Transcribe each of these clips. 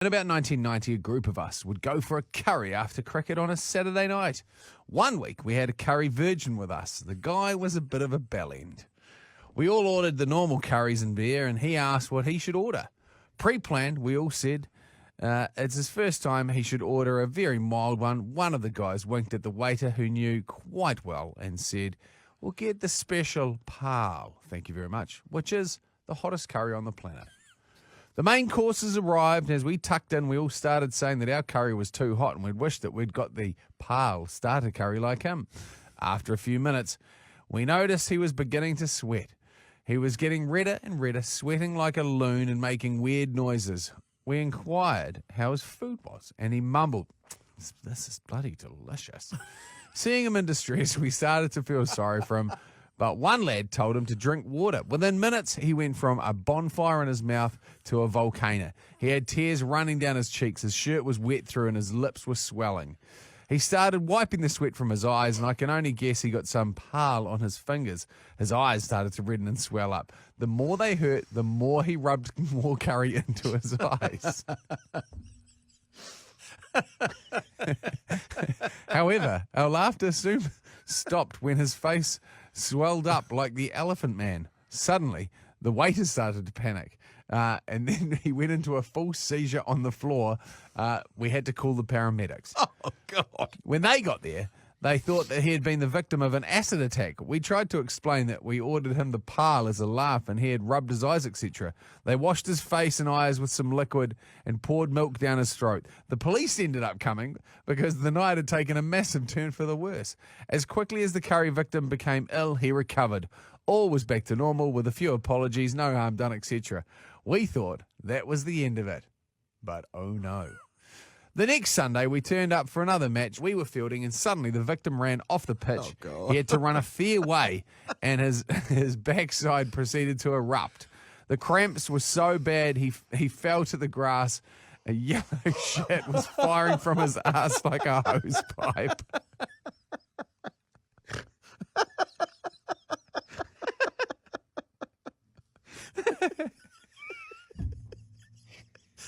In about 1990, a group of us would go for a curry after cricket on a Saturday night. One week, we had a curry virgin with us. The guy was a bit of a bellend. We all ordered the normal curries and beer, and he asked what he should order. Pre-planned, we all said it's his first time, he should order a very mild one. One of the guys winked at the waiter, who knew quite well, and said, "We'll get the special pal, thank you very much," which is the hottest curry on the planet. The main courses arrived, and as we tucked in, we all started saying that our curry was too hot and we'd wished that we'd got the pal starter curry like him. After a few minutes, we noticed he was beginning to sweat. He was getting redder and redder, sweating like a loon and making weird noises. We inquired how his food was, and he mumbled, "This is bloody delicious." Seeing him in distress, we started to feel sorry for him, but one lad told him to drink water. Within minutes, he went from a bonfire in his mouth to a volcano. He had tears running down his cheeks, his shirt was wet through, and his lips were swelling. He started wiping the sweat from his eyes, and I can only guess he got some pal on his fingers. His eyes started to redden and swell up. The more they hurt, the more he rubbed more curry into his eyes. However, our laughter soon stopped when his face swelled up like the Elephant Man. Suddenly, the waiter started to panic, and then he went into a full seizure on the floor. We had to call the paramedics. Oh, God. When they got there, they thought that he had been the victim of an acid attack. We tried to explain that we ordered him the pal as a laugh and he had rubbed his eyes, etc. They washed his face and eyes with some liquid and poured milk down his throat. The police ended up coming because the night had taken a massive turn for the worse. As quickly as the curry victim became ill, he recovered. All was back to normal with a few apologies, no harm done, etc. We thought that was the end of it. But oh no. The next Sunday, we turned up for another match. We were fielding, and suddenly the victim ran off the pitch. Oh, God. He had to run a fair way, and his backside proceeded to erupt. The cramps were so bad, he fell to the grass. A yellow shit was firing from his ass like a hose pipe.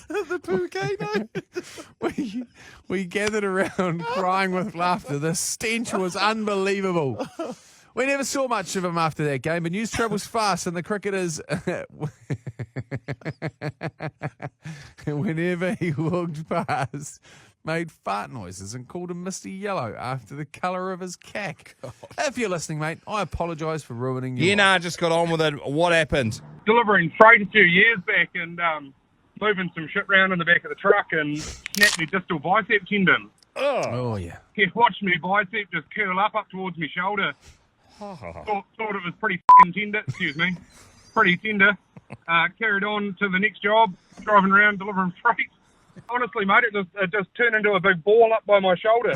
The volcano. We gathered around crying with laughter. The stench was unbelievable. We never saw much of him after that game, but news travels fast, and the cricketers, whenever he walked past, made fart noises and called him Mr. Yellow after the colour of his cack. God. If you're listening, mate, I apologise for ruining your life. I just got on with it. What happened? Delivering freight a few years back and moving some shit around in the back of the truck and snapped me distal bicep tendon. Oh, yeah. He watched me bicep just curl up towards my shoulder. Thought it was pretty tender, pretty tender. Carried on to the next job, driving around delivering freight. Honestly, mate, it just turned into a big ball up by my shoulder.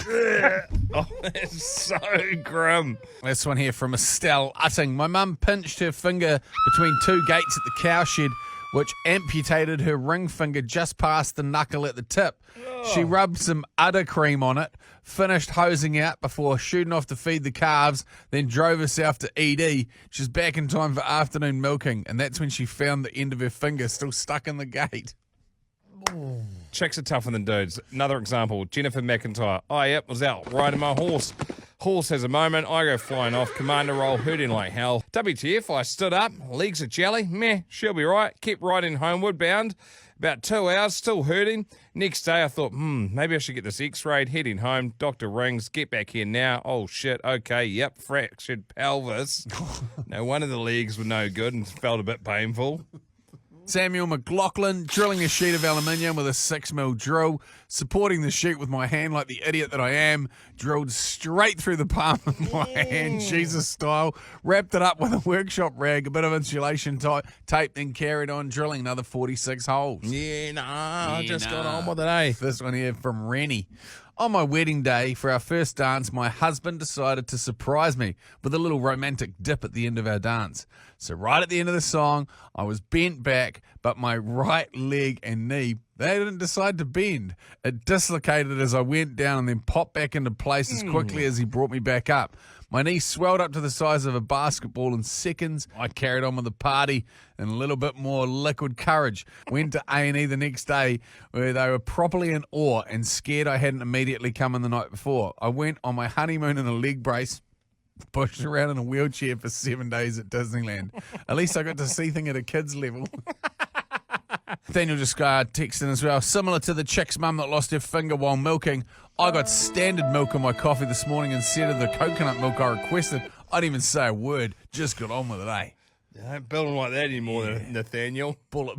Oh, that's so grim. This one here from Estelle Utting. My mum pinched her finger between two gates at the cowshed, which amputated her ring finger just past the knuckle at the tip. She rubbed some udder cream on it, finished hosing out before shooting off to feed the calves, then drove herself to ED. She's back in time for afternoon milking, and that's when she found the end of her finger still stuck in the gate. Chicks are tougher than dudes. Another example, Jennifer McIntyre. Was out riding my horse. Horse has a moment, I go flying off, commander roll, hurting like hell. WTF, I stood up, legs are jelly, meh, she'll be right. Kept riding homeward bound, about 2 hours, still hurting. Next day I thought, maybe I should get this x-rayed, heading home, doctor rings, get back here now. Oh shit, okay, yep, fractured pelvis. No wonder the legs were no good and felt a bit painful. Samuel McLaughlin drilling a sheet of aluminium with a 6mm drill, supporting the sheet with my hand like the idiot that I am, drilled straight through the palm of my hand, Jesus style, wrapped it up with a workshop rag, a bit of insulation tape, then carried on drilling another 46 holes. I just got on with it, eh? This one here from Rennie. On my wedding day, for our first dance, my husband decided to surprise me with a little romantic dip at the end of our dance. So right at the end of the song, I was bent back, but my right leg and knee They didn't decide to bend. It dislocated as I went down and then popped back into place as quickly as he brought me back up. My knee swelled up to the size of a basketball in seconds. I carried on with the party and a little bit more liquid courage. Went to A&E the next day where they were properly in awe and scared I hadn't immediately come in the night before. I went on my honeymoon in a leg brace, pushed around in a wheelchair for 7 days at Disneyland. At least I got to see things at a kid's level. Daniel just texting as well. Similar to the chick's mum that lost her finger while milking, I got standard milk in my coffee this morning instead of the coconut milk I requested. I didn't even say a word. Just got on with it, eh? You don't build them like that anymore, Nathaniel. Bullet.